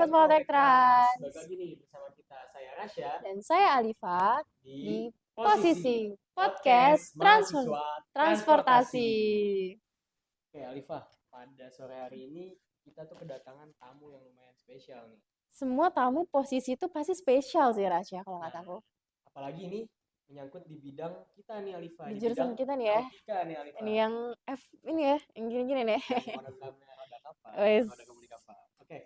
Sobat Poltek Trans. Balik lagi nih bersama kita, saya Rasya Dan saya Alifa di di Posisi Podcast Mahasiswa Transportasi. Oke, Alifa, pada sore hari ini kita tuh kedatangan tamu yang lumayan spesial nih. Semua tamu Posisi itu pasti spesial sih Rasya kalau kata aku. Apalagi ini menyangkut di bidang kita nih Alifa, Di di jurusan bidang kita nih ya. nautika nih Alifa. Ini yang F ini ya, yang gini-gini nih. Yang monogramnya roda kapal, Wes. roda kemudi kapal. Oke,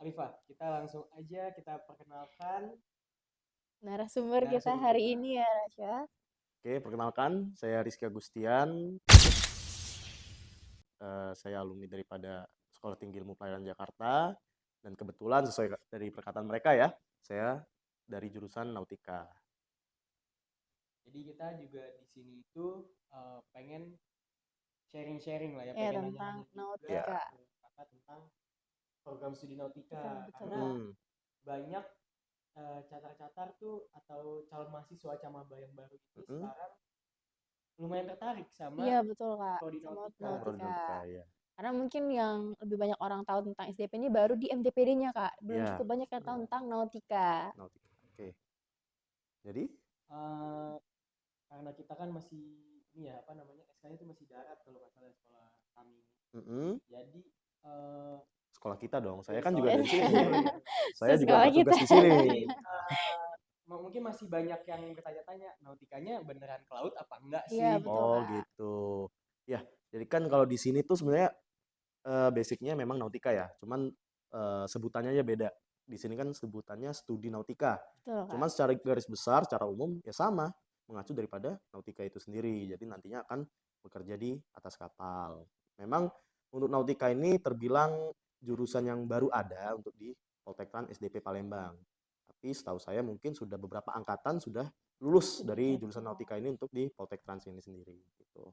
Alifa, kita langsung aja kita perkenalkan Narasumber kita hari ini ya Rasya. Oke, perkenalkan, saya Rizky Agustian. Saya alumni daripada Sekolah Tinggi Ilmu Pelayaran Jakarta. Dan kebetulan sesuai dari perkataan mereka ya, saya dari jurusan Nautika. Jadi kita juga di sini itu pengen sharing-sharing lah ya, Ya, pengen tentang nanya-nanya nautika. juga Kakak tentang program studi nautika. Betul. Karena banyak catar-catar tuh atau calon mahasiswa Camaba yang baru itu sekarang lumayan tertarik sama Iya betul Kak, prodi sama nautika. nautika. Ya. Karena mungkin yang lebih banyak orang tahu tentang SDP ini baru di MTPD-nya Kak. Belum Ya. cukup banyak yang tahu tentang nautika. Nautika. Oke. Jadi? Karena kita kan masih ini ya apa namanya SK-nya itu masih darat kalau nggak salah sekolah kami. Jadi sekolah kita dong. Saya kan juga dari sini. Saya juga Sekolah bertugas kita. di sini. Mungkin masih banyak yang bertanya-tanya nautikanya beneran ke laut apa enggak sih? Iya, betul, Oh Kak. gitu. Ya, jadi kan kalau di sini tuh sebenarnya basicnya memang nautika ya. Cuman sebutannya aja beda. Di sini kan sebutannya studi nautika. Betul, Kak. Cuman secara garis besar, secara umum ya sama, mengacu daripada nautika itu sendiri. Jadi nantinya akan bekerja di atas kapal. Memang untuk nautika ini terbilang jurusan yang baru ada untuk di Poltektran SDP Palembang. Tapi setahu saya mungkin sudah beberapa angkatan sudah lulus dari jurusan nautika ini untuk di Poltektran ini sendiri. Gitu.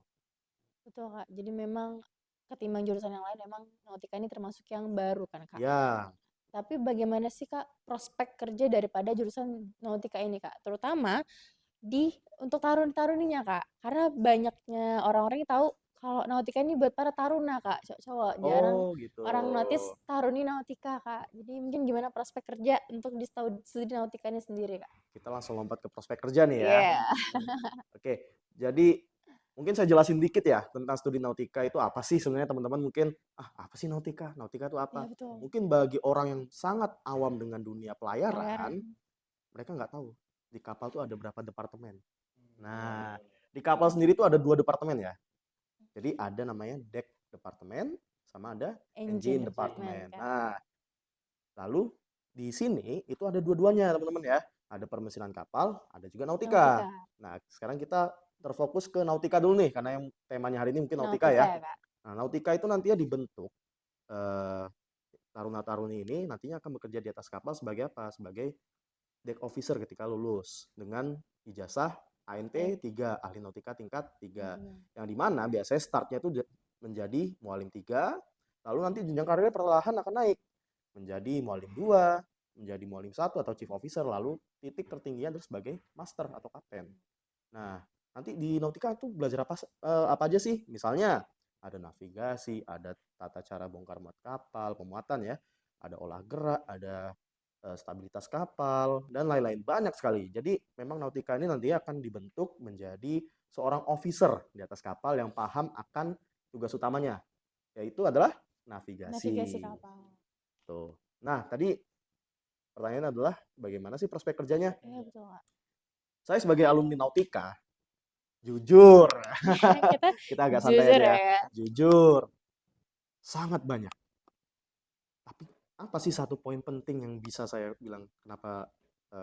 Betul, Kak. Jadi memang ketimbang jurusan yang lain, memang nautika ini termasuk yang baru kan, Kak? Ya. Tapi bagaimana sih, Kak, prospek kerja daripada jurusan nautika ini, Kak? Terutama untuk tarun-taruninya, Kak. Karena banyaknya orang-orang yang tahu kalau nautika ini buat para taruna, Kak, cowok-cowok. Jarang Gitu. orang notice taruni nautika, Kak. Jadi mungkin gimana prospek kerja untuk di studi nautika ini sendiri, Kak? Kita langsung lompat ke prospek kerja nih ya. Iya. Oke, jadi mungkin saya jelasin dikit ya tentang studi nautika itu apa sih sebenarnya teman-teman mungkin apa sih nautika? Nautika itu apa? Iya, betul. Mungkin bagi orang yang sangat awam dengan dunia pelayaran, mereka nggak tahu di kapal tuh ada berapa departemen. Nah, di kapal sendiri tuh ada 2 departemen ya. Jadi ada namanya deck departemen sama ada engine departemen. Nah, lalu di sini itu ada dua-duanya teman-teman ya. Ada permesinan kapal, ada juga nautika. Nah, sekarang kita terfokus ke nautika dulu nih karena yang temanya hari ini mungkin nautika ya. Nah, nautika itu nantinya dibentuk taruna-taruni ini nantinya akan bekerja di atas kapal sebagai apa? Sebagai deck officer ketika lulus dengan ijazah ANT 3, ahli nautika tingkat 3. Yang dimana biasanya startnya itu menjadi mualim 3, lalu nanti jenjang karirnya perlahan akan naik menjadi mualim 2, menjadi mualim 1 atau chief officer, lalu titik tertingginya terus sebagai master atau kapten. Nah, nanti di nautika tuh belajar apa aja sih? Misalnya ada navigasi, ada tata cara bongkar muat kapal, pemuatan ya, ada olah gerak, ada stabilitas kapal, dan lain-lain. Banyak sekali. Jadi memang nautika ini nanti akan dibentuk menjadi seorang officer di atas kapal yang paham akan tugas utamanya, yaitu adalah navigasi. Navigasi kapal. Tuh. Nah, tadi pertanyaannya adalah bagaimana sih prospek kerjanya? Iya, betul, Kak. Saya sebagai alumni nautika, jujur, kita agak santai aja ya. Jujur, sangat banyak. Tapi apa sih satu poin penting yang bisa saya bilang kenapa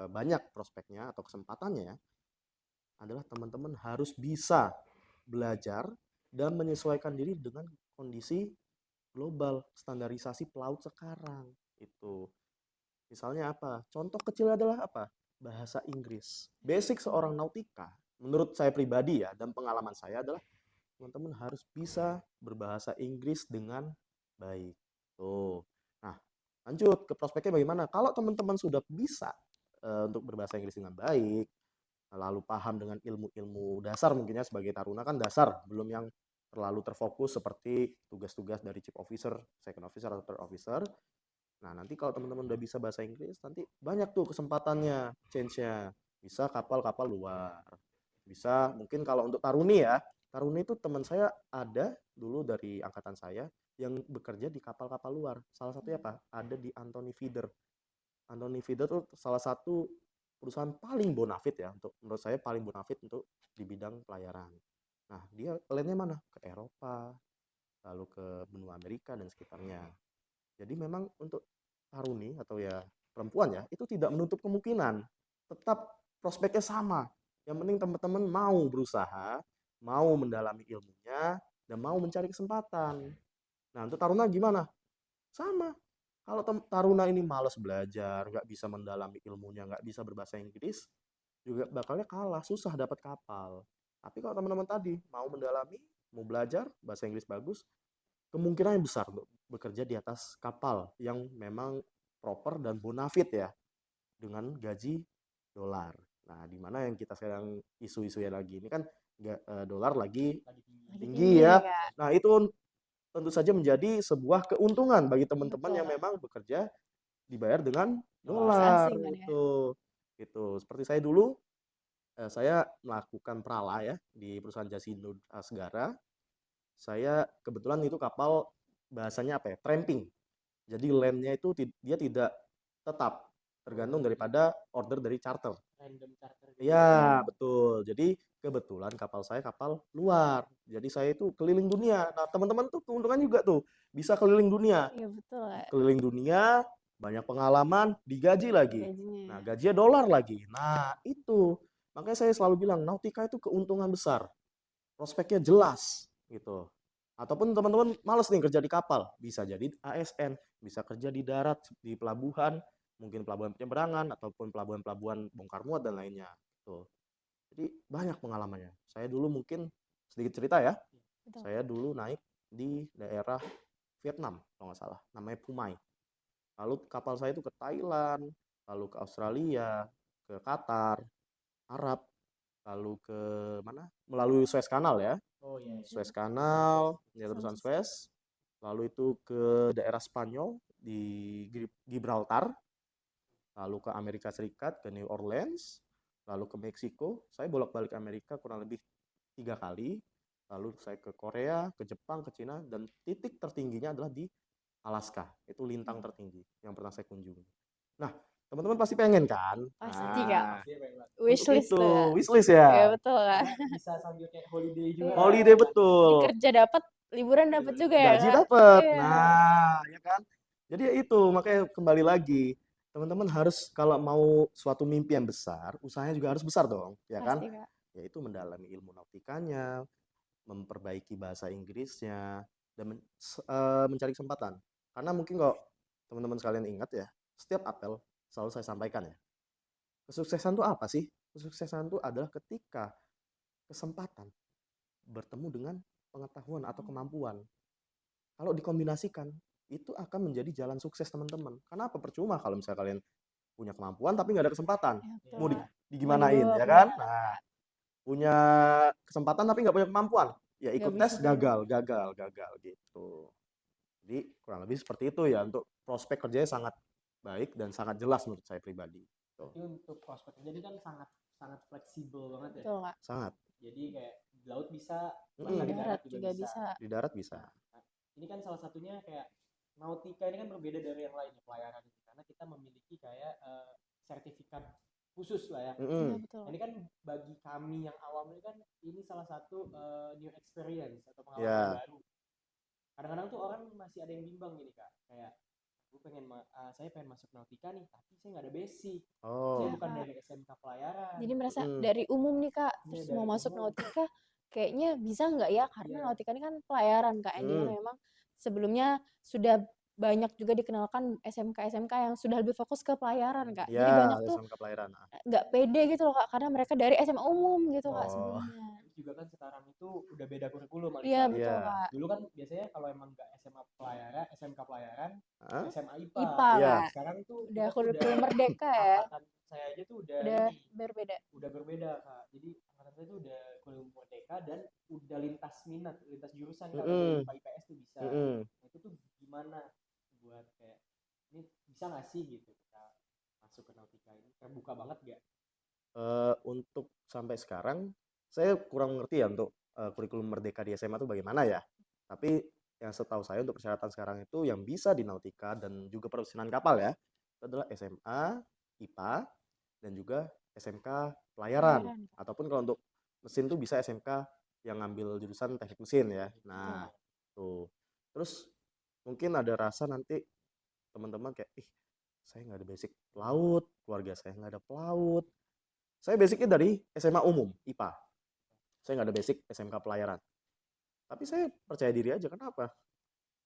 banyak prospeknya atau kesempatannya adalah teman-teman harus bisa belajar dan menyesuaikan diri dengan kondisi global standarisasi pelaut sekarang. Itu misalnya apa? Contoh kecil adalah apa? Bahasa Inggris. Basic seorang nautika, menurut saya pribadi ya, dan pengalaman saya adalah teman-teman harus bisa berbahasa Inggris dengan baik. Tuh. Nah, lanjut ke prospeknya bagaimana? Kalau teman-teman sudah bisa untuk berbahasa Inggris dengan baik, lalu paham dengan ilmu-ilmu dasar mungkinnya sebagai taruna kan dasar, belum yang terlalu terfokus seperti tugas-tugas dari chief officer, second officer, atau third officer. Nah, nanti kalau teman-teman udah bisa bahasa Inggris, nanti banyak tuh kesempatannya, change-nya. Bisa kapal-kapal luar. Bisa mungkin kalau untuk Taruni ya. Taruni itu teman saya ada dulu dari angkatan saya yang bekerja di kapal-kapal luar. Salah satunya apa? Ada di Anthony Feeder. Anthony Feeder tuh salah satu perusahaan paling bonafit ya, untuk menurut saya paling bonafit untuk di bidang pelayaran. Nah, dia lainnya mana? Ke Eropa, lalu ke benua Amerika dan sekitarnya. Jadi memang untuk Taruni atau ya perempuan ya, itu tidak menutup kemungkinan. Tetap prospeknya sama. Yang penting teman-teman mau berusaha, mau mendalami ilmunya, dan mau mencari kesempatan. Nah, untuk Taruna gimana? Sama. Kalau Taruna ini malas belajar, nggak bisa mendalami ilmunya, nggak bisa berbahasa Inggris, juga bakalnya kalah, susah dapat kapal. Tapi kalau teman-teman tadi mau mendalami, mau belajar, bahasa Inggris bagus, kemungkinannya besar untuk bekerja di atas kapal yang memang proper dan bonafit ya, dengan gaji dolar. Nah, di mana yang kita sekarang isu-isunya lagi ini kan dolar lagi lagi tinggi. Lagi tinggi tinggi ya. Kak. Nah, itu tentu saja menjadi sebuah keuntungan bagi teman-teman Betul, yang Kak. memang bekerja dibayar dengan Bahasa dolar asing kan ya. itu seperti saya dulu, saya melakukan prala ya di perusahaan Jasindo Asgara. Saya kebetulan itu kapal bahasanya apa ya, tramping. Jadi landnya itu dia tidak tetap, tergantung daripada order dari charter. Random charter gitu. Iya, betul. Jadi kebetulan kapal saya kapal luar. Jadi saya itu keliling dunia. Nah, teman-teman tuh keuntungan juga tuh, bisa keliling dunia. Iya betul, Kak. Keliling dunia, banyak pengalaman, digaji lagi. Nah, Gajinya. gajinya dolar lagi. Nah, itu. Makanya saya selalu bilang, Nautika itu keuntungan besar. Prospeknya jelas gitu. Ataupun teman-teman males nih kerja di kapal, bisa jadi ASN, bisa kerja di darat, di pelabuhan, mungkin pelabuhan penyeberangan ataupun pelabuhan-pelabuhan bongkar muat dan lainnya. Tuh. Jadi banyak pengalamannya. Saya dulu mungkin sedikit cerita ya. Betul. Saya dulu naik di daerah Vietnam kalau nggak salah, namanya Pumai. Lalu kapal saya itu ke Thailand, lalu ke Australia, ke Qatar, Arab, lalu ke mana? Melalui Suez Canal ya. Oh iya. Suez Canal, ya terusan Sampai Suez. Lalu itu ke daerah Spanyol di Gibraltar, lalu ke Amerika Serikat, ke New Orleans, lalu ke Meksiko. Saya bolak-balik Amerika kurang lebih 3 kali. Lalu saya ke Korea, ke Jepang, ke Cina, dan titik tertingginya adalah di Alaska. Itu lintang tertinggi yang pernah saya kunjungi. Nah, teman-teman pasti pengen kan? Pasti, Kak. Nah, Pasti pengen banget. untuk Wishlist itu, tuh, Kak. wishlist Iya ya. betul, Kak. Karena bisa sambil kayak holiday juga. Iya. Holiday kan. betul. Jadi kerja dapat, liburan dapat juga ya, Gaji Kak. dapat. Iya. Nah, ya kan? Jadi ya itu, makanya kembali lagi. Teman-teman harus kalau mau suatu mimpi yang besar, usahanya juga harus besar dong, ya kan? Pasti, Kak. Yaitu mendalami ilmu nautikanya, memperbaiki bahasa Inggrisnya, dan mencari kesempatan. Karena mungkin kalau teman-teman sekalian ingat ya, setiap apel selalu saya sampaikan ya. Kesuksesan itu apa sih? Kesuksesan itu adalah ketika kesempatan bertemu dengan pengetahuan atau kemampuan. Kalau dikombinasikan, itu akan menjadi jalan sukses teman-teman. Kenapa? Percuma kalau misalnya kalian punya kemampuan tapi nggak ada kesempatan. Ya, betul, Mau Kak. Mau digimanain, dibawa ya kan? kemana, Nah, Kak? punya kesempatan tapi nggak punya kemampuan. Ya Nggak ikut bisa tes, juga. gagal gitu. Jadi kurang lebih seperti itu ya, untuk prospek kerjanya sangat baik dan sangat jelas menurut saya pribadi. Tuh. Berarti untuk prospek jadi kan sangat sangat fleksibel banget ya. Betul, Kak. Sangat. Jadi kayak di laut bisa, Mm-mm. bahkan Di di darat juga bisa. bisa. Di darat bisa. Nah, ini kan salah satunya kayak Nautika ini kan berbeda dari yang lainnya pelayaran ini karena kita memiliki kayak sertifikat khusus lah ya. Iya Mm-mm. betul. Ini kan bagi kami yang awam ini kan ini salah satu new experience atau pengalaman Ya. baru. Kadang-kadang tuh orang masih ada yang bimbang gini kak, kayak saya pengen masuk Nautika nih, tapi saya nggak ada basic. Saya Oh. bukan Kak. dari SMK pelayaran. Jadi merasa Mm-mm. dari umum nih, Kak, Iya, terus dari mau masuk umum. Nautika kayaknya bisa nggak ya? Karena Iya. Nautika ini kan pelayaran, Kak, yang dimana Mm. memang sebelumnya sudah banyak juga dikenalkan SMK-SMK yang sudah lebih fokus ke pelayaran, Kak. Jadi Ya, banyak tuh SMK pelayaran. nggak pede gitu loh, Kak, karena mereka dari SMA umum gitu, Kak, Oh. sebelumnya. Terus juga kan sekarang itu udah beda kurikulum Iya, Alisa. betul, Iya. Kak. Dulu kan biasanya kalau emang nggak SMA pelayaran, SMK pelayaran, Hah? SMA IPA. IPA, Iya. Kak. Sekarang tuh Udah kita tuh kurikulum merdeka ya. angkatan saya aja tuh udah Udah ini, berbeda. udah berbeda kak. Jadi angkatan saya tuh udah kurikulum merdeka dan udah lintas minat, lintas jurusan kak. Dari Mm-mm. IPA IPS tuh bisa. Mm-mm. Nah, itu tuh gimana buat kayak ini bisa nggak sih gitu kita masuk ke Nautika ini, terbuka banget gak? Untuk sampai sekarang saya kurang mengerti ya untuk kurikulum Merdeka di SMA itu bagaimana ya. Tapi yang setahu saya untuk persyaratan sekarang itu yang bisa di Nautika dan juga perusahaan kapal ya, itu adalah SMA, IPA, dan juga SMK pelayaran. Pelayaran, Kak. Ataupun kalau untuk mesin tuh bisa SMK yang ngambil jurusan teknik mesin ya. Nah, Betul. tuh. Terus mungkin ada rasa nanti teman-teman kayak, ih saya nggak ada basic pelaut, keluarga saya nggak ada pelaut. Saya basicnya dari SMA umum, IPA. Saya nggak ada basic SMK pelayaran. Tapi saya percaya diri aja, kenapa?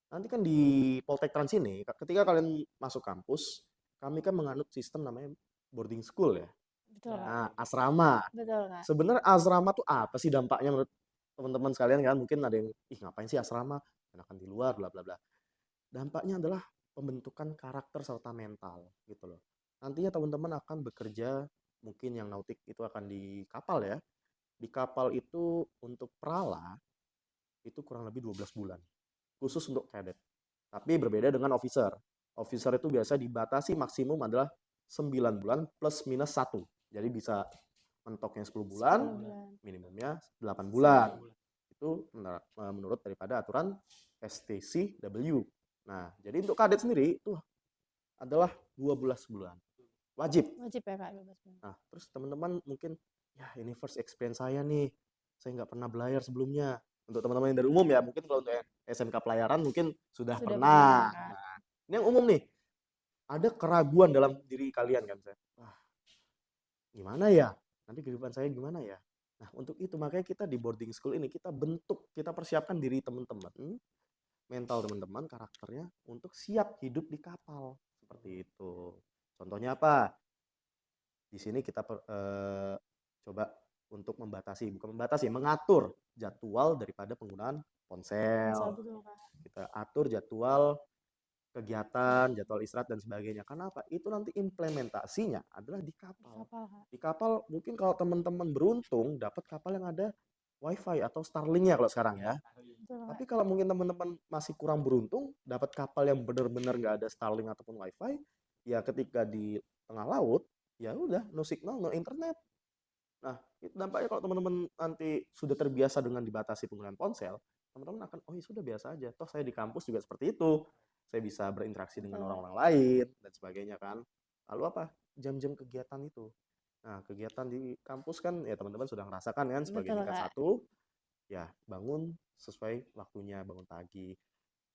Nanti kan di Poltek Trans ini, ketika kalian masuk kampus, kami kan menganut sistem namanya boarding school ya. Betul, Kak. Nah, asrama. Betul, Kak. Sebenarnya asrama tuh apa sih dampaknya menurut teman-teman sekalian kan? Mungkin ada yang, ih ngapain sih asrama? Enakan di luar, bla bla bla. Dampaknya adalah pembentukan karakter serta mental gitu loh. Nantinya teman-teman akan bekerja, mungkin yang nautik itu akan di kapal ya. Di kapal itu untuk perala itu kurang lebih 12 bulan. Khusus untuk cadet. Tapi berbeda dengan officer. Officer itu biasa dibatasi maksimum adalah 9 bulan plus minus 1. Jadi bisa mentoknya 10 bulan, 10 bulan. minimumnya 8 bulan. Itu menurut daripada aturan STCW. Nah, jadi untuk kadet sendiri itu adalah 12 bulan. Wajib. Wajib ya, Kak, 12 bulan. Nah, terus teman-teman mungkin, ya ini first experience saya nih. Saya nggak pernah belayar sebelumnya. Untuk teman-teman yang dari umum ya, mungkin kalau untuk SMK pelayaran mungkin sudah pernah. Kak. Nah, ini yang umum nih. Ada keraguan dalam diri kalian kan. Wah, gimana ya? Nanti kehidupan saya gimana ya? Nah, untuk itu makanya kita di boarding school ini kita bentuk, kita persiapkan diri teman-teman, mental teman-teman, karakternya untuk siap hidup di kapal. Seperti itu. Contohnya apa? Di sini kita coba untuk mengatur jadwal daripada penggunaan ponsel. Betul, Kak. Kita atur jadwal kegiatan, jadwal istirahat dan sebagainya. Karena apa? Itu nanti implementasinya adalah di kapal. Di kapal mungkin kalau teman-teman beruntung dapat kapal yang ada WiFi atau Starlink-nya kalau sekarang ya. Betul, Tapi kalau mungkin teman-teman masih kurang beruntung dapat kapal yang benar-benar nggak ada Starlink ataupun WiFi, ya ketika di tengah laut, ya udah no signal, no internet. Nah, itu dampaknya kalau teman-teman nanti sudah terbiasa dengan dibatasi penggunaan ponsel, teman-teman akan, oh ya sudah biasa aja. Toh saya di kampus juga seperti itu. Saya bisa berinteraksi dengan orang-orang lain dan sebagainya kan. Lalu apa? Jam-jam kegiatan itu. Nah, kegiatan di kampus kan ya teman-teman sudah merasakan kan sebagai Betul, tingkat Kak. 1, ya bangun sesuai waktunya, bangun pagi.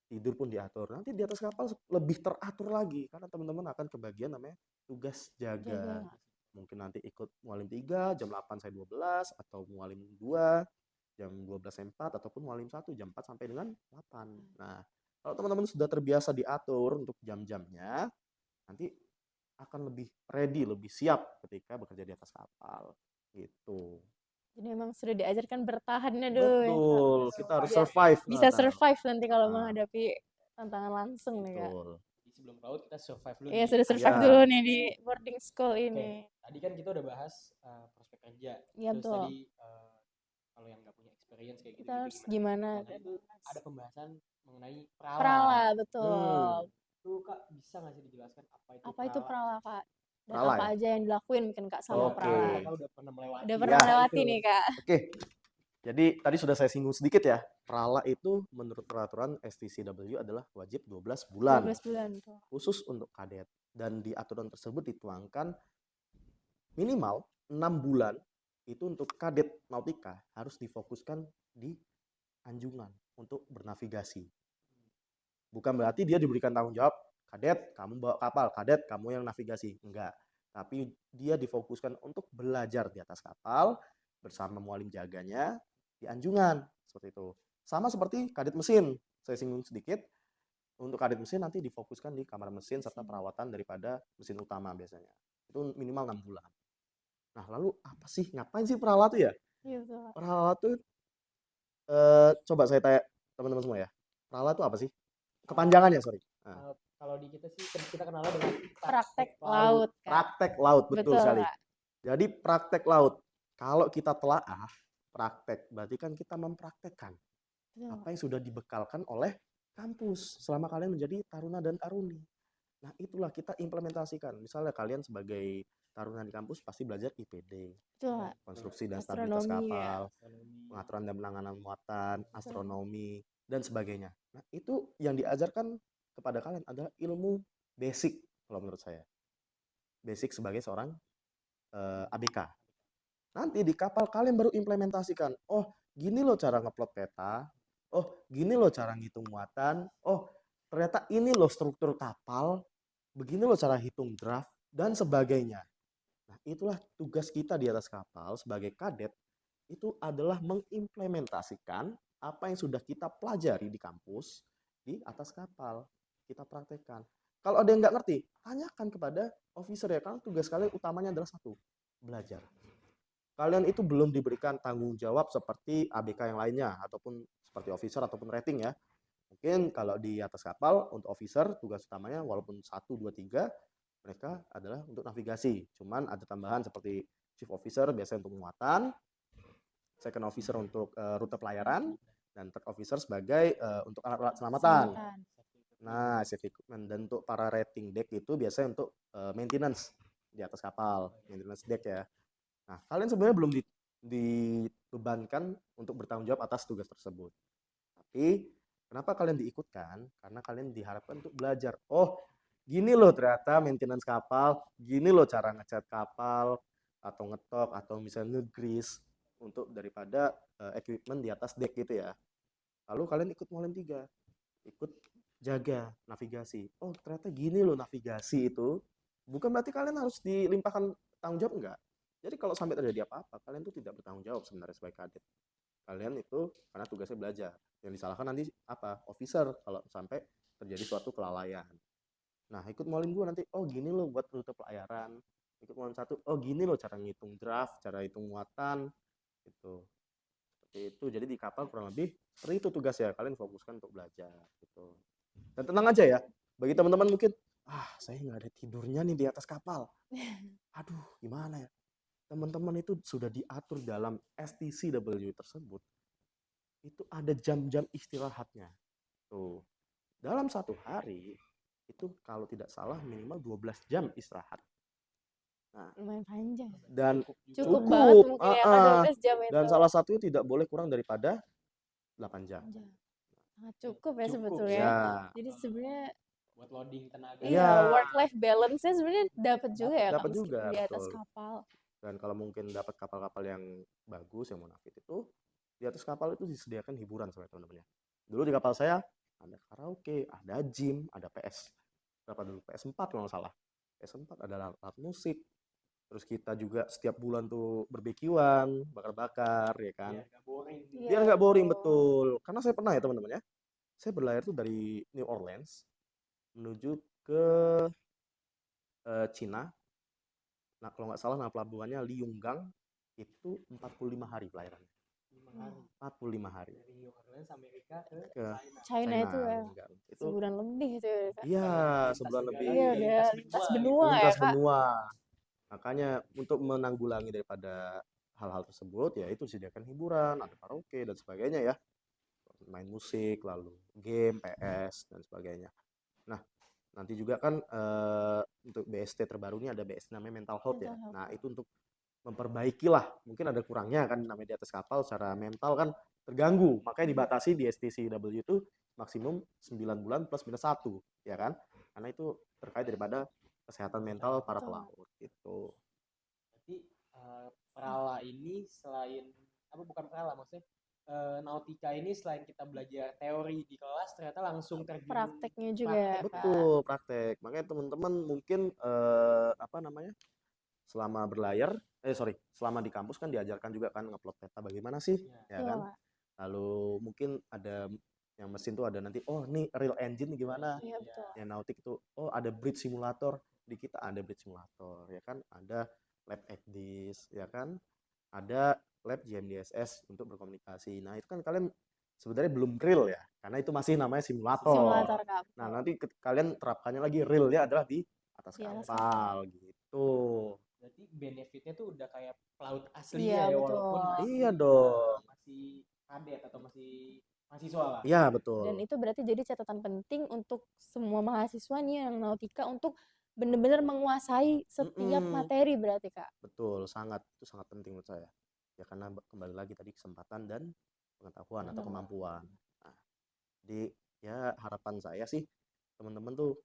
Tidur pun diatur. Nanti di atas kapal lebih teratur lagi karena teman-teman akan kebagian namanya tugas jaga. Mungkin nanti ikut mualim 3, jam 8 saya 12, atau mualim 2, jam 12 saya 4, ataupun mualim 1, jam 4 sampai dengan 8. Nah, kalau teman-teman sudah terbiasa diatur untuk jam-jamnya, nanti akan lebih ready, lebih siap ketika bekerja di atas kapal. Gitu. Jadi memang sudah diajarkan bertahan ya, Betul, kita harus survive. Bisa survive nanti kalau menghadapi tantangan langsung nih, Kak. Jadi sebelum laut kita survive dulu. Iya, sudah survive dulu nih di boarding school ini. Tadi kan kita udah bahas prospek kerja. Iya, terus betul. tadi kalau yang nggak punya experience kayak gitu, kita harus gimana? Nah, itu ada pembahasan mengenai prala. Prala, betul. Itu Kak bisa nggak sih dijelaskan apa itu prala, Kak? Dan Prala apa aja yang dilakuin mungkin Kak sama prala? Kita udah pernah melewati. Udah pernah melewati nih, Kak. Oke. Jadi tadi sudah saya singgung sedikit ya. Prala itu menurut peraturan STCW adalah wajib 12 bulan. 12 bulan. Betul. Khusus untuk kadet. Dan di aturan tersebut dituangkan minimal 6 bulan itu untuk kadet nautika harus difokuskan di anjungan untuk bernavigasi. Bukan berarti dia diberikan tanggung jawab, kadet kamu bawa kapal, kadet kamu yang navigasi. Enggak. Tapi dia difokuskan untuk belajar di atas kapal bersama mualim jaganya di anjungan. Seperti itu. Sama seperti kadet mesin. Saya singgung sedikit. Untuk kadet mesin nanti difokuskan di kamar mesin serta perawatan daripada mesin utama biasanya. Itu minimal 6 bulan. Nah, lalu apa sih? Ngapain sih prala tuh ya? Iya, betul. Prala tuh coba saya tanya teman-teman semua ya. Prala tuh apa sih? Kepanjangannya, sorry. Nah. Kalau di kita sih kita kenalnya dengan praktek laut. Kan? Praktek laut, betul sekali. Kak. Jadi praktek laut. Kalau kita telaah praktek, berarti kan kita mempraktekkan apa yang sudah dibekalkan oleh kampus selama kalian menjadi taruna dan taruni. Nah, itulah kita implementasikan. Misalnya kalian sebagai taruna di kampus pasti belajar IPD, Betul, Kak. konstruksi dan stabilitas Astronomi ya. kapal, Astronomi. pengaturan dan penanganan muatan, Betul. astronomi, dan sebagainya. Nah, itu yang diajarkan kepada kalian adalah ilmu basic kalau menurut saya. Basic sebagai seorang ABK. Nanti di kapal kalian baru implementasikan. Oh, gini loh cara ngeplot peta. Oh, gini loh cara ngitung muatan. Oh, ternyata ini loh struktur kapal. Begini loh cara hitung draft dan sebagainya. Nah, itulah tugas kita di atas kapal sebagai kadet. Itu adalah mengimplementasikan apa yang sudah kita pelajari di kampus di atas kapal. Kita praktekkan. Kalau ada yang nggak ngerti, tanyakan kepada officer ya. Karena tugas kalian utamanya adalah satu, belajar. Kalian itu belum diberikan tanggung jawab seperti ABK yang lainnya, ataupun seperti officer ataupun rating ya. Mungkin kalau di atas kapal, untuk officer, tugas utamanya walaupun 1, 2, 3, mereka adalah untuk navigasi. Cuman ada tambahan seperti chief officer biasanya untuk muatan, second officer untuk rute pelayaran, dan third officer sebagai untuk alat-alat selamatan. Nah, safety equipment. Dan untuk para rating deck itu biasanya untuk maintenance di atas kapal, maintenance deck ya. Nah, kalian sebenarnya belum dibebankan untuk bertanggung jawab atas tugas tersebut. Tapi, kenapa kalian diikutkan? Karena kalian diharapkan untuk belajar. Oh, gini loh ternyata maintenance kapal, gini loh cara ngecat kapal, atau ngetok, atau misalnya nge-grease untuk daripada equipment di atas deck gitu ya. Lalu kalian ikut Molen 3, ikut jaga navigasi. Oh, ternyata gini loh navigasi itu. Bukan berarti kalian harus dilimpahkan tanggung jawab, enggak. Jadi kalau sampai terjadi apa-apa, kalian tuh tidak bertanggung jawab sebenarnya sebagai kadet. Kalian itu karena tugasnya belajar. Yang disalahkan nanti apa? Officer kalau sampai terjadi suatu kelalaian. Nah, ikut Molen 2 nanti, oh gini loh buat rute pelayaran. Ikut Molen 1, oh gini loh cara ngitung draft, cara hitung muatan, gitu. Seperti itu. Jadi di kapal kurang lebih seperti itu tugas ya. Kalian fokuskan untuk belajar, gitu. Dan tenang aja ya, bagi teman-teman mungkin, saya nggak ada tidurnya nih di atas kapal. Aduh, gimana ya? Teman-teman itu sudah diatur dalam STCW tersebut. Itu ada jam-jam istirahatnya. Tuh, dalam satu hari, itu kalau tidak salah minimal 12 jam istirahat. Nah, Lumayan panjang. dan Cukup banget cukup, mungkin ya Kak, 12 jam dan itu. salah satunya tidak boleh kurang daripada 8 jam. Sangat cukup ya Cukup sebetulnya. Ya, Jadi sebenarnya buat loading tenaga. iya, Ya. work life balance-nya sebenarnya dapat juga ya Kak, dapat juga, meskipun di atas betul. kapal. Dan kalau mungkin dapat kapal-kapal yang bagus, yang munafik itu, di atas kapal itu disediakan hiburan sama teman-temannya. Dulu di kapal saya ada karaoke, ada gym, ada PS. Berapa dulu? PS4 kalau nggak salah. PS4 ada alat musik. Terus kita juga setiap bulan tuh barbekyuan, bakar-bakar, ya kan? Biar nggak boring. Biar nggak boring, betul. Karena saya pernah ya teman-teman ya. Saya berlayar tuh dari New Orleans menuju ke Cina. Nah, kalau nggak salah nama pelabuhannya Liunggang, itu 45 hari pelayarannya. 45 hari. Dari New Orleans Amerika ke Ke China itu ya, Liunggang. Itu sebulan lebih itu ya Kak. iya, Lintas sebulan negara, lebih. Iya, udah lintas benua ya Lintas Kak. benua. Makanya untuk menanggulangi daripada hal-hal tersebut, ya itu disediakan hiburan, ada karaoke dan sebagainya ya. Main musik, lalu game, PS dan sebagainya. Nah, nanti juga kan untuk BST terbaru ini ada BST namanya mental health ya. Mental health. Nah, itu untuk memperbaiki lah, mungkin ada kurangnya kan namanya di atas kapal secara mental kan terganggu, makanya dibatasi di STCW itu maksimum 9 bulan plus minus 1 ya kan, karena itu terkait daripada kesehatan mental para pelaut gitu. Berarti Prala ini selain apa, bukan Prala maksudnya, Nautika ini selain kita belajar teori di kelas, ternyata langsung terjun Prakteknya juga ya Kak. Betul, praktek. Makanya teman-teman mungkin apa namanya, selama berlayar, selama di kampus kan diajarkan juga kan ngeplot peta bagaimana sih, ya Iya kan. Kak. Lalu mungkin ada yang mesin tuh ada nanti, oh nih real engine gimana, Iya betul. yang nautik itu, oh ada bridge simulator, di kita ada bridge simulator, ya kan, ada lab ECDIS, ya kan, ada lab GMDSS untuk berkomunikasi. Nah itu kan kalian sebenarnya belum real ya, karena itu masih namanya simulator. Simulator Kak. Nah nanti kalian terapkannya lagi realnya adalah di atas Di atas kapal gitu. Berarti benefitnya tuh udah kayak pelaut Iya aslinya ya, betul. walaupun masih Iya dong. masih kadet atau masih mahasiswa lah. Iya, Dan betul. itu berarti jadi catatan penting untuk semua mahasiswa nih yang nautika untuk benar-benar menguasai setiap Mm-mm. materi berarti Kak. Betul, itu sangat penting menurut saya. Ya karena kembali lagi tadi kesempatan dan pengetahuan atau Benar. kemampuan. Nah, jadi ya harapan saya sih teman-teman tuh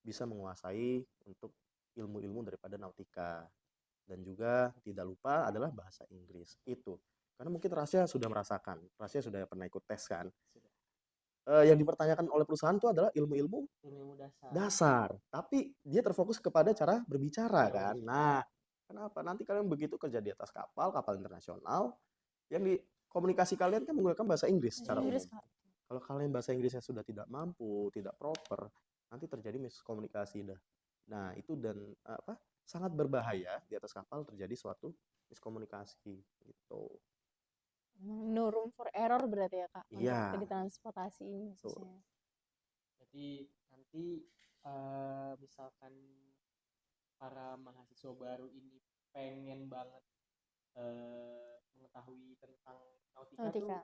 bisa menguasai untuk ilmu-ilmu daripada nautika. Dan juga tidak lupa adalah bahasa Inggris itu. Karena mungkin Rasya sudah merasakan, Rasya sudah pernah ikut tes kan. Sudah. Yang dipertanyakan oleh perusahaan itu adalah ilmu-ilmu Ilmu dasar. dasar, tapi dia terfokus kepada cara berbicara Cara kan. berbicara. Nah, kenapa? Nanti kalian begitu kerja di atas kapal internasional, yang di komunikasi kalian kan menggunakan bahasa Inggris Bahasa secara Inggris umum. Kak. Kalau kalian bahasa Inggrisnya sudah tidak mampu, tidak proper, nanti terjadi miskomunikasi dah. Nah, itu dan sangat berbahaya di atas kapal terjadi suatu miskomunikasi gitu. No room for error berarti ya Kak untuk Iya, kita di transportasi ini betul. khususnya. Jadi nanti misalkan para mahasiswa baru ini pengen banget mengetahui tentang nautika tuh Nautika.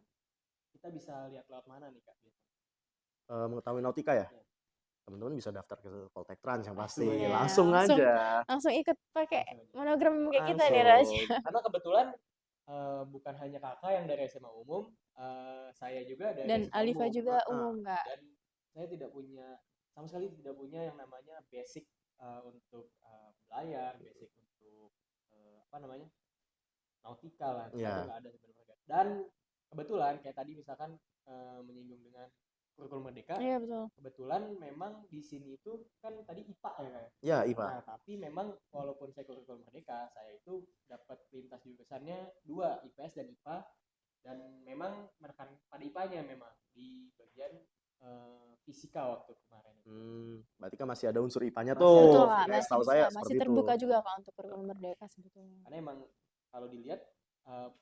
kita bisa lihat lewat mana nih Kak? Mengetahui nautika ya? Ya. Teman-teman bisa daftar ke Poltek Trans yang pasti. Iya, Langsung aja. Langsung ikut pakai Langsung aja. monogram kayak kita nih Raj. Langsung. Karena kebetulan bukan hanya kakak yang dari SMA umum, saya juga dari Dan SMA Alifa umum. juga umum Kak. Dan saya tidak punya, sama sekali tidak punya yang namanya basic untuk belayar, basic untuk apa namanya, nautika lah. Itu Iya. nggak ada sebenarnya. Dan kebetulan kayak tadi misalkan menyinggung dengan kurikulum merdeka, Iya betul. kebetulan memang di sini itu kan tadi IPA ya kayak. Ya, IPA. Nah, tapi memang walaupun saya kurikulum merdeka, saya itu dapat lintas jurusannya 2, IPS dan IPA. Dan memang menekan pada IPA-nya memang di bagian fisika waktu kemarin. Berarti kan masih ada unsur IPA-nya Masih tuh. ada. Betul Kak, Kayak masih setahu bisa, saya masih seperti itu. terbuka juga Kak untuk kurikulum merdeka sebetulnya. Karena emang kalau dilihat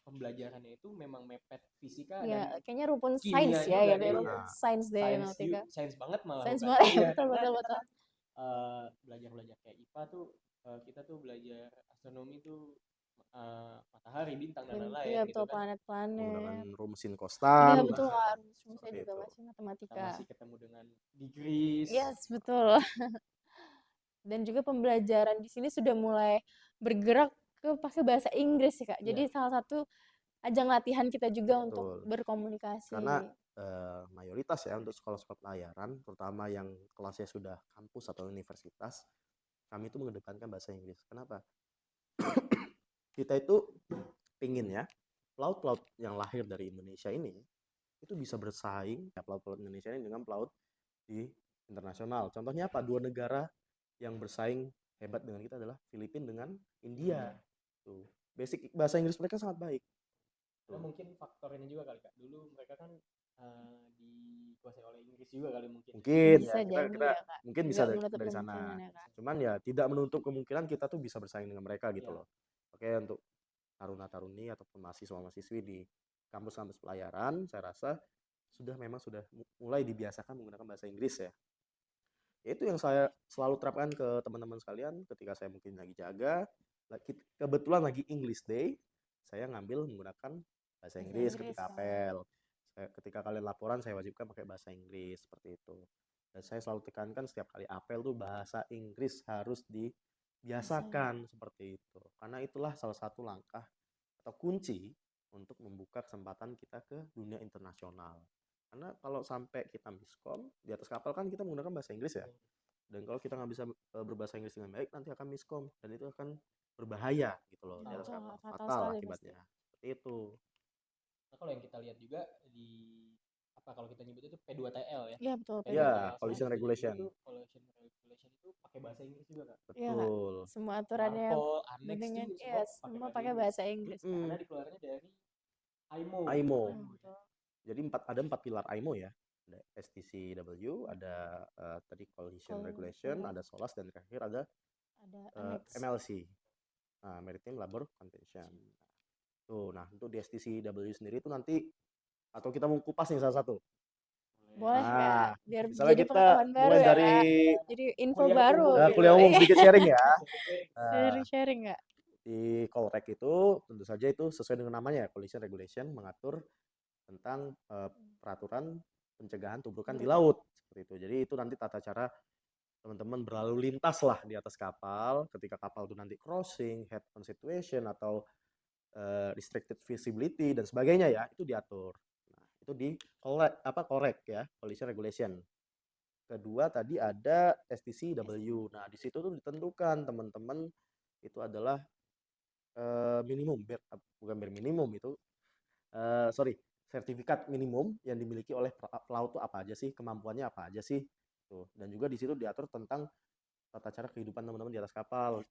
pembelajarannya itu memang mepet fisika Ya, dan kayaknya rumpun kimia sains ya, juga ya, nih. rumpun sains deh nautika. Sains banget malah. Sains bukan. banget, Iya, betul karena betul kita betul. kan, belajar kayak IPA tuh kita tuh belajar astronomi tuh matahari, bintang dan lain-lain Iya gitu betul, kan. Menggunakan planet-planet. rumusin Iya kostan. betul Kak, saya Seperti juga itu. masih Kita matematika. masih ketemu dengan degrees. Yes, betul. Dan juga pembelajaran di sini sudah mulai bergerak ke pakai bahasa Inggris sih Kak. Jadi Iya. salah satu ajang latihan kita juga untuk Betul. berkomunikasi. Karena mayoritas ya untuk sekolah-sekolah pelayaran, terutama yang kelasnya sudah kampus atau universitas, kami itu mengedepankan bahasa Inggris. Kenapa? Kita itu pingin ya, pelaut-pelaut yang lahir dari Indonesia ini itu bisa bersaing ya, pelaut-pelaut Indonesia ini dengan pelaut di internasional. Contohnya apa? 2 negara yang bersaing hebat dengan kita adalah Filipina dengan India. Tuh. Basic bahasa Inggris mereka sangat baik. Karena mungkin faktor ini juga kali Kak. Dulu mereka kan dikuasai oleh Inggris juga kali mungkin. Mungkin Bisa ya, jadi kita ya Kak. mungkin Nggak bisa menutup dari sana. kemungkinan ya Kak. Cuman ya tidak menutup kemungkinan kita tuh bisa bersaing dengan mereka gitu Iya. loh. Oke, untuk taruna-taruni ataupun mahasiswa-mahasiswi di kampus-kampus pelayaran, saya rasa memang sudah mulai dibiasakan menggunakan bahasa Inggris ya. Itu yang saya selalu terapkan ke teman-teman sekalian ketika saya mungkin lagi jaga, kebetulan lagi English Day, saya ngambil menggunakan bahasa Inggris ketika apel. Ketika kalian laporan, saya wajibkan pakai bahasa Inggris seperti itu. Dan saya selalu tekankan setiap kali apel tuh bahasa Inggris harus dibiasakan seperti itu. Karena itulah salah satu langkah atau kunci untuk membuka kesempatan kita ke dunia internasional. Karena kalau sampai kita miskom di atas kapal kan kita menggunakan bahasa Inggris ya. Dan kalau kita nggak bisa berbahasa Inggris dengan baik, nanti akan miskom dan itu akan berbahaya gitu loh di atas kapal. Fatal akibatnya. Seperti itu. Nah, kalau yang kita lihat juga di kalau kita nyebut itu P2TL ya. Iya betul. Iya, Collision Regulation. Collision Regulation itu pakai bahasa Inggris juga Kak. Betul. Ya, semua aturannya dengan semua pakai bahasa Inggris. Karena dikeluarnya dari IMO. Jadi ada 4 pilar IMO ya. Ada STCW, ada tadi Collision Regulation, ada SOLAS, dan terakhir ada MLC, Maritime Labour Convention. Tuh, nah untuk di STCW sendiri itu nanti atau kita mau kupas nih salah satu. Boleh ya, biar misalnya jadi kita pengetahuan baru mulai ya, dari jadi info baru. Kuliah umum sedikit sharing ya. Sharing nggak? Di Colrec itu tentu saja itu sesuai dengan namanya ya, Collision Regulation mengatur tentang peraturan pencegahan tubrukan di Tubrukan. laut seperti itu. Jadi itu nanti tata cara teman-teman berlalu lintas lah di atas kapal, ketika kapal itu nanti crossing, head on situation atau restricted visibility dan sebagainya ya, itu diatur. Nah, itu di correct ya, collision regulation. Kedua tadi ada STCW. Nah, di situ tuh ditentukan teman-teman itu adalah minimum, bukan bare minimum itu, sorry, sertifikat minimum yang dimiliki oleh pelaut itu apa aja sih, kemampuannya apa aja sih, tuh. Dan juga di situ diatur tentang tata cara kehidupan teman-teman di atas kapal,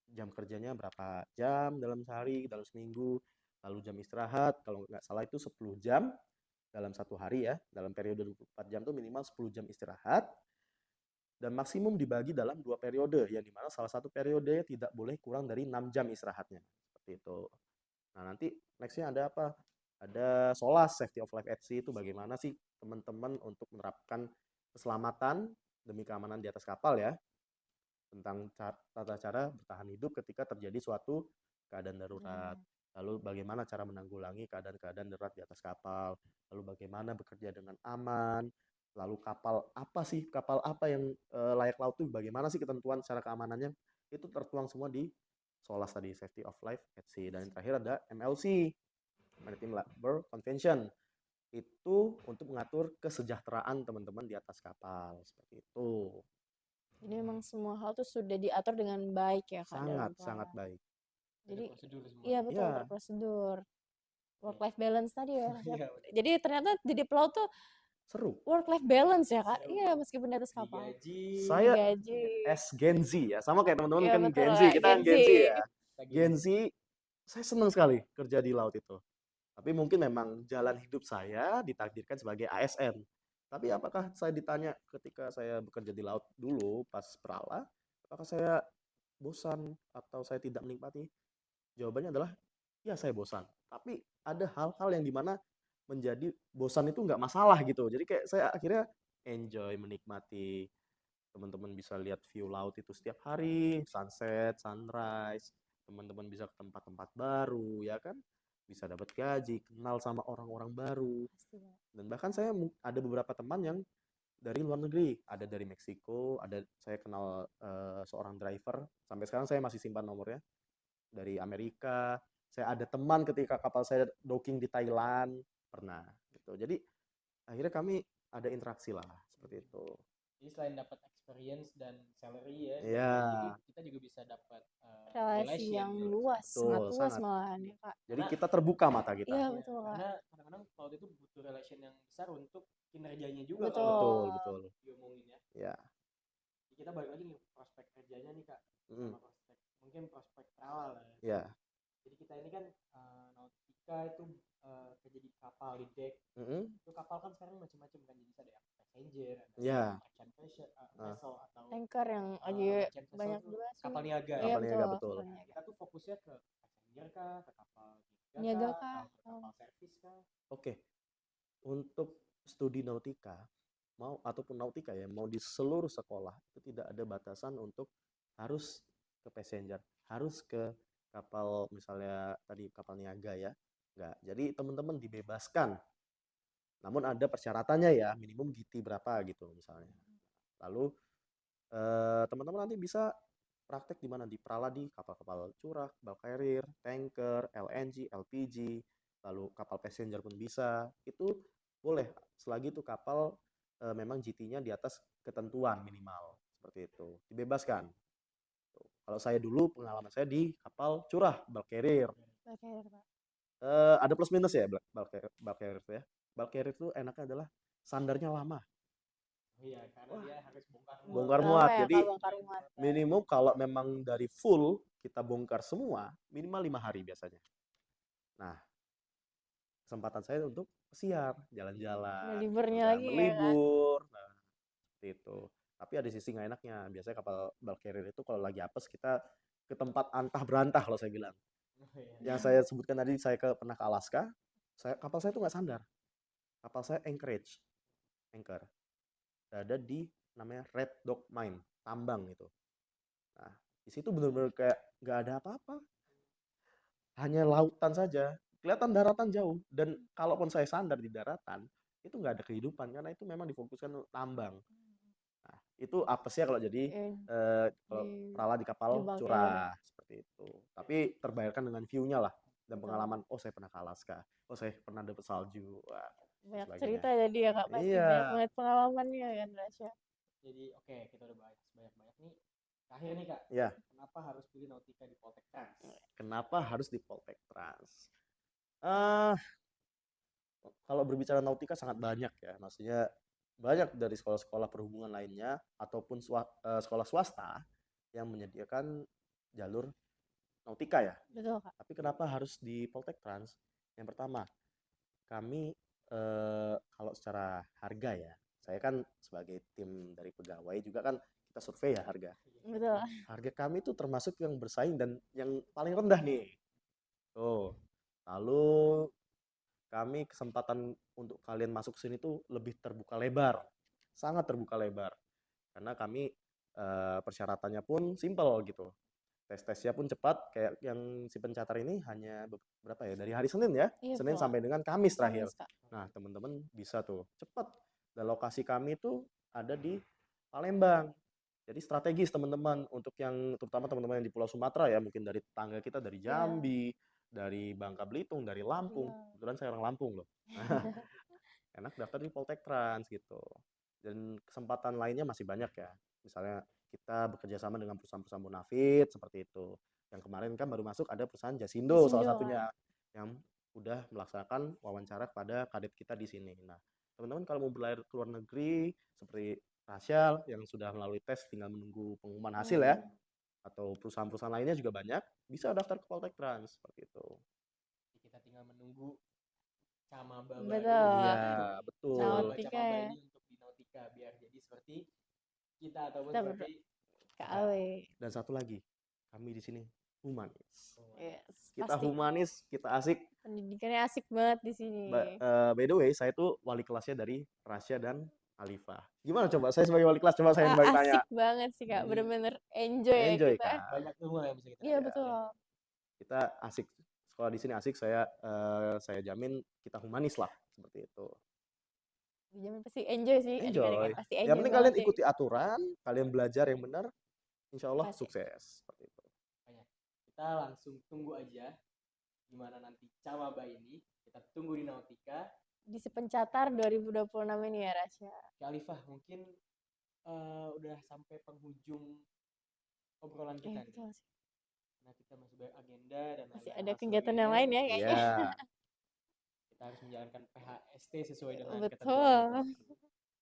jam kerjanya berapa jam dalam sehari, dalam seminggu, lalu jam istirahat, kalau nggak salah itu 10 jam dalam satu hari ya, dalam periode 24 jam tuh minimal 10 jam istirahat, dan maksimum dibagi dalam 2 periode, yang dimana salah satu periode tidak boleh kurang dari 6 jam istirahatnya, seperti itu. Nah, nanti nextnya ada apa? Ada SOLAS, Safety of Life at Sea, itu bagaimana sih teman-teman untuk menerapkan keselamatan demi keamanan di atas kapal ya, tentang tata cara bertahan hidup ketika terjadi suatu keadaan darurat. Lalu bagaimana cara menanggulangi keadaan-keadaan darurat di atas kapal. Lalu bagaimana bekerja dengan aman. Lalu kapal apa yang layak laut itu bagaimana sih ketentuan secara keamanannya. Itu tertuang semua di SOLAS tadi, Safety of Life at Sea. Dan yang terakhir ada MLC, Maritime Labour Convention. Itu untuk mengatur kesejahteraan teman-teman di atas kapal. Seperti itu. Jadi memang semua hal tuh sudah diatur dengan baik ya Kak dalam Sangat pelayaran. baik. Ada Jadi prosedur semua. iya betul, Iya, terprosedur. Work Iya. life balance tadi ya. Iya, betul. Jadi ternyata jadi pelaut tuh seru. work life balance ya Kak. Seru. Iya, meskipun di atas kapal. Digaji. Saya Digaji. Gen Z ya, sama kayak teman-teman Iya kan betul Gen Z, Kak, kita Gen kan Z. Gen Z ya. Kita Gen Z, saya senang sekali kerja di laut itu. Tapi mungkin memang jalan hidup saya ditakdirkan sebagai ASN. Tapi apakah saya ditanya ketika saya bekerja di laut dulu pas perala, apakah saya bosan atau saya tidak menikmati? Jawabannya adalah ya saya bosan. Tapi ada hal-hal yang dimana menjadi bosan itu nggak masalah gitu. Jadi kayak saya akhirnya enjoy menikmati, teman-teman bisa lihat view laut itu setiap hari, sunset, sunrise, teman-teman bisa ke tempat-tempat baru, ya kan? Bisa dapat gaji, kenal sama orang-orang baru. Pasti Kak. Dan bahkan saya ada beberapa teman yang dari luar negeri, ada dari Meksiko, ada saya kenal seorang driver, sampai sekarang saya masih simpan nomornya, dari Amerika. Saya ada teman ketika kapal saya docking di Thailand, pernah gitu. Jadi akhirnya kami ada interaksi lah seperti itu. Jadi selain dapat experience dan salary ya, Iya. jadi kita juga bisa dapat Relasi yang relation. luas, sangat Betul, luas sangat. malahan ya Kak. Jadi kita terbuka mata Iya kita. betul Kak. Karena kadang-kadang pelaut itu butuh relation yang besar untuk kinerjanya juga Betul. kalau Betul. diomongin ya. Ya. Jadi kita balik lagi nih prospek kerjanya nih Kak, sama prospek mungkin prospek perawal lah ya. Ya. Jadi kita ini kan nautika itu kerja di kapal di deck. Itu kapal kan sekarang macam-macam kan, jadi ada yang passenger, ada Ya. merchant vessel atau Tanker yang lagi merchant vessel banyak itu juga sih. kapal niaga. Iya Kapal niaga, betul. kapal niaga. Kita tuh fokusnya ke passenger kah, ke kapal Niaga kah, kah? atau ke kapal servis kah? Oke. Untuk studi nautika ataupun nautika ya, mau di seluruh sekolah itu tidak ada batasan untuk harus ke passenger, harus ke kapal misalnya tadi kapal niaga ya. Enggak. Jadi teman-teman dibebaskan. Namun ada persyaratannya ya, minimum GT berapa gitu misalnya. Lalu teman-teman nanti bisa praktek di mana? Di perala di kapal-kapal curah, bulk carrier, tanker, LNG, LPG, lalu kapal passenger pun bisa. Itu boleh selagi itu kapal memang GT-nya di atas ketentuan minimal seperti itu. Dibebaskan. Kalau saya dulu pengalaman saya di kapal curah, bulk carrier. Bulk carrier Pak. Ada plus minus ya bulk carrier itu ya. Bulk carrier itu enaknya adalah sandarnya lama. Iya, karena dia harus bongkar Bongkar Lama muat. ya, Jadi Kak, bongkar muat. minimum kalau memang dari full kita bongkar semua minimal 5 hari biasanya. Nah, kesempatan saya untuk siar, jalan-jalan, Liburnya lagi ya, Kak. berlibur, nah seperti itu. Tapi ada sisi nggak enaknya. Biasanya kapal bulk carrier itu kalau lagi apes kita ke tempat antah berantah kalau saya bilang. Yang saya sebutkan tadi, saya pernah ke Alaska, kapal saya itu nggak sandar. Kapal saya anchor. Ada di namanya Red Dog Mine, tambang itu. Nah, di situ benar-benar kayak nggak ada apa-apa. Hanya lautan saja. kelihatan daratan jauh. Dan kalaupun saya sandar di daratan, itu nggak ada kehidupan karena itu memang difokuskan untuk tambang. Nah, itu apesnya kalau jadi kalau Di peralat di kapal bangkai. curah seperti itu. Tapi terbayarkan dengan view-nya lah dan Betul. pengalaman. Oh, saya pernah ke Alaska. Oh, saya pernah dapet salju. Wah, dan Banyak sebagainya. cerita jadi ya Kak, pasti Iya. banyak banget pengalamannya kan Rasya. Jadi oke, kita udah bahas banyak-banyak nih. Terakhir nih Kak, Ya, kenapa harus pilih Nautika di Poltek Trans? kenapa harus di Poltek Trans? Eh, kalau berbicara nautika sangat banyak ya, maksudnya banyak dari sekolah-sekolah perhubungan lainnya ataupun sekolah swasta yang menyediakan jalur nautika ya. Betul Kak. Tapi kenapa harus di Poltek Trans? Yang pertama, kami kalau secara harga ya, saya kan sebagai tim dari pegawai juga kan kita survei ya harga. Betul. Harga kami itu termasuk yang bersaing dan yang paling rendah nih. Tuh. Lalu kami kesempatan untuk kalian masuk ke sini tuh lebih terbuka lebar. Sangat terbuka lebar. Karena kami persyaratannya pun simple gitu. Tes-tesnya pun cepat, kayak yang si pencatar ini hanya berapa ya, dari hari Senin ya, Iya, Senin betul. sampai dengan Kamis terakhir. Kamis, Kak. Nah, teman-teman bisa tuh cepat. Dan lokasi kami tuh ada di Palembang. Jadi strategis teman-teman untuk yang terutama teman-teman yang di Pulau Sumatera ya, mungkin dari tetangga kita dari Iya. Jambi, dari Bangka Belitung, dari Lampung. Iya. Kebetulan saya orang Lampung loh. Enak daftar di Poltek Trans gitu. Dan kesempatan lainnya masih banyak ya. Misalnya kita bekerja sama dengan perusahaan-perusahaan bonafit seperti itu. Yang kemarin kan baru masuk ada perusahaan Jasindo salah Jasindo, satunya yang udah melaksanakan wawancara kepada kadet kita di sini. Nah, teman-teman kalau mau berlayar ke luar negeri seperti Rasyal yang sudah melalui tes tinggal menunggu pengumuman hasil ya, atau perusahaan-perusahaan lainnya juga banyak, bisa daftar ke Poltek Trans seperti itu. Jadi kita tinggal menunggu Camaba Betul. Iya, betul. Nautika Camaba ya. ini untuk di Nautika biar jadi seperti kita ataupun Kita seperti KAW. Dan satu lagi, kami di sini humanis. Yes, Kita pasti. humanis, kita asik. Pendidikannya asik banget di sini. By the way, saya tuh wali kelasnya dari Rasya dan Alifah. Gimana coba? Saya sebagai wali kelas coba saya balik tanya. Asik banget sih Kak, Jadi, bener-bener enjoy ya Enjoy kita. kan? banyak ilmu yang bisa kita Iya, dapat. betul. Kita asik. Sekolah di sini asik, saya jamin kita humanis lah seperti itu. Dijamin pasti enjoy sih. Enjoy. Adik-adik pasti enjoy. Yang penting banget kalian deh. ikuti aturan, kalian belajar yang benar, insya Allah Pasti. sukses. Seperti itu. Kita langsung tunggu aja gimana nanti Camaba ini. Kita tunggu di Nautika. Di Sepencatar 2026 ini ya Rasya. Kak Alifah, mungkin udah sampai penghujung obrolan kita Iya, nih. betul sih. Nah, kita masih banyak agenda dan Masih lain-lain ada hal kegiatan yang sebagainya. lain ya kayaknya. Iya. Kita harus menjalankan PHST sesuai dengan Betul. ketentuan.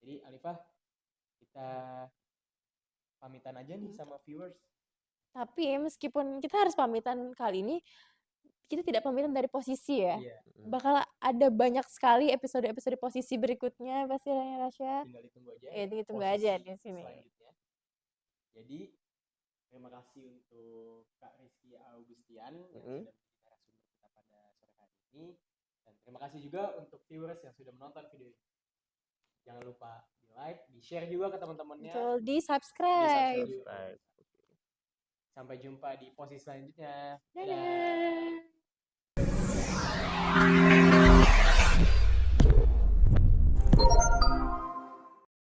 Jadi Alifah, kita pamitan aja nih sama viewers. Tapi meskipun kita harus pamitan kali ini, kita tidak pamitan dari posisi ya. Iya, Bakal ada banyak sekali episode-episode posisi berikutnya pasti ya Rasya. tinggal ditunggu aja. Iya, ditunggu posisi aja di sini. Selanjutnya. Jadi terima kasih untuk Kak Rizky Augustian yang sudah menjadi narasumber kita pada sore hari ini. Dan terima kasih juga untuk viewers yang sudah menonton video ini. Jangan lupa di like, di share juga ke teman-temannya. Betul, di Di subscribe. subscribe. Sampai jumpa di posisi selanjutnya. Dadah.